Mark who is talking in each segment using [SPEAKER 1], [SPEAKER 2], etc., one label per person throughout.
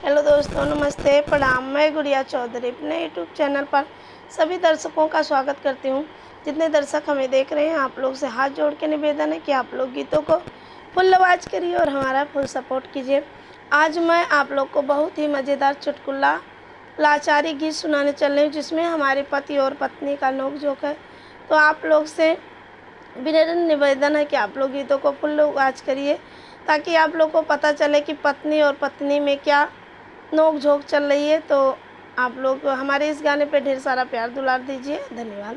[SPEAKER 1] Hello दोस्तों, नमस्ते, प्रणाम। मैं गुड़िया चौधरी अपने यूट्यूब चैनल पर सभी दर्शकों का स्वागत करती हूं। जितने दर्शक हमें देख रहे हैं, आप लोग से हाथ जोड़ के निवेदन है कि आप लोग गीतों को फुल आवाज़ करिए और हमारा फुल सपोर्ट कीजिए। आज मैं आप लोग को बहुत ही मज़ेदार चुटकुला लाचारी गीत सुनाने चल रही हूँ, जिसमें हमारे पति और पत्नी का नोक-झोंक है। तो आप लोग से विनम्र निवेदन है कि आप लोग गीतों को फुल आवाज़ करिए, ताकि आप लोग को पता चले कि पत्नी और पत्नी में क्या नोक झोंक चल रही है। तो आप लोग हमारे इस गाने पे ढेर सारा प्यार दुलार दीजिए। धन्यवाद।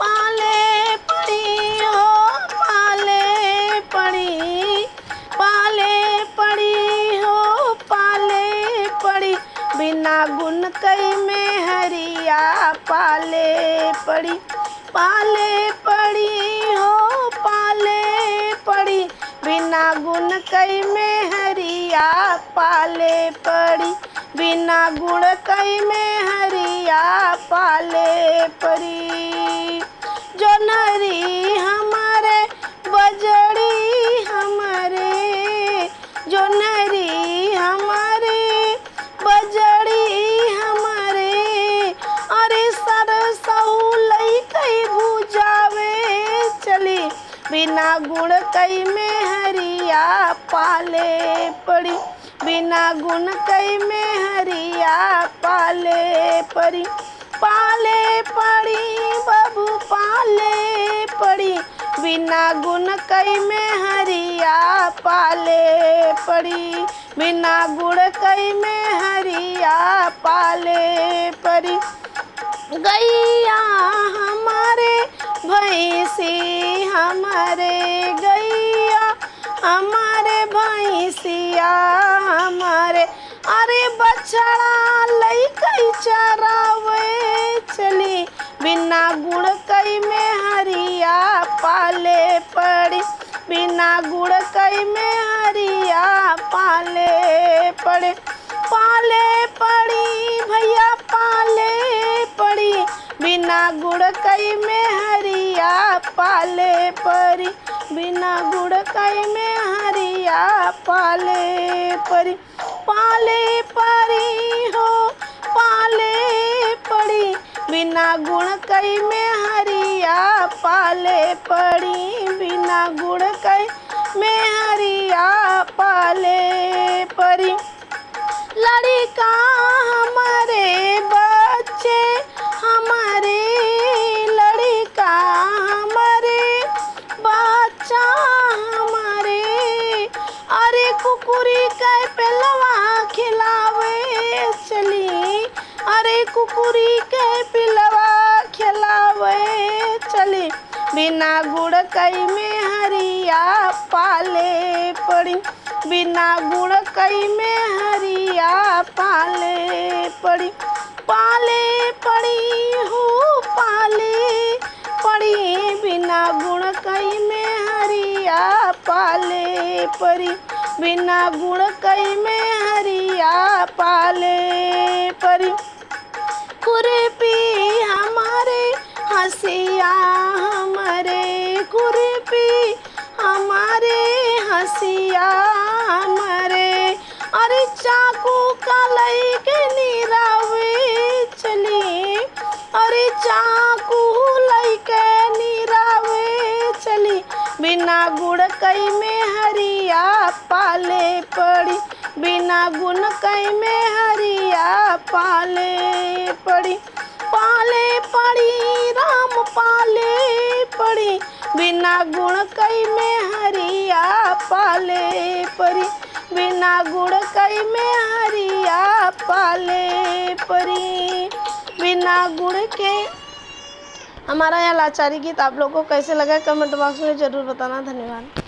[SPEAKER 1] पाले पड़ी हो पाले पड़ी, पाले पड़ी हो पाले पड़ी, बिना गुण कई में हरिया पाले पड़ी। पाले पड़ी हो पाले पड़ी, बिना गुण कई में हरिया पाले पड़ी, बिना गुण कई में हरिया पाले पड़ी। जो नरी हमारे बजड़ी हमारे, जो नरी हमारे बजड़ी हमारे, अरे सरसऊ लई कई भुजावे चली, बिना गुण कई में हरिया पाले पड़ी, बिना गुण कई में हरिया पाले पड़ी। पाले पड़ी बबू पाले पड़ी, बिना गुण कई में हरिया पाले पड़ी, बिना गुण कई में हरिया पाले पड़ी। गैया हमारे भैंसी हमारे, गैया हमारे भैंसिया हमारे, अरे बछड़ा लई कई चरावे चली, बिना गुण कई में हरिया पाले पड़ी, बिना गुण कई में हरिया पाले पड़े। पाले पड़ी भैया पाले पड़ी, बिना गुण कई में हरिया पाले पड़ी, बिना गुण कई में हरिया पाले पड़ी। पाले पड़ी हो पाले पड़ी, बिना गुण कई में हरिया पाले पड़ी, बिना गुण कई में हरिया पाले पड़ी। लड़का हमारे बच्चे हमारे, लड़का हमारे बच्चा हमारे, अरे कुकुरी के पिलवा खिलावे चली, अरे कुकुरी के पिलवा खिलावे चली, बिना गुण कई में हरिया पाले पड़ी, बिना गुण कई में हरिया पाले पड़ी। पाले पड़ी हो पाले पड़ी, बिना गुण कई में हरिया पाले पड़ी, बिना गुण कई में हरिया पाले पड़ी। खुरपी हमारे हंसिया हमारे, खुरपी हमारे हंसिया हमारे, अरे चाकू का लई के निरावे चली, अरे चाकू लई के निरावे चली, बिना गुण कई में हरिया पाले पड़ी, बिना गुण कई में हरिया पाले पड़ी। पाले पड़ी राम पाले पड़ी, बिना गुण कई में हरिया पाले पड़ी, बिना गुण कई में हरिया पाले पड़ी। बिना गुण के हमारा यह लाचारी गीत आप लोगों को कैसे लगा, कमेंट बॉक्स में ज़रूर बताना। धन्यवाद।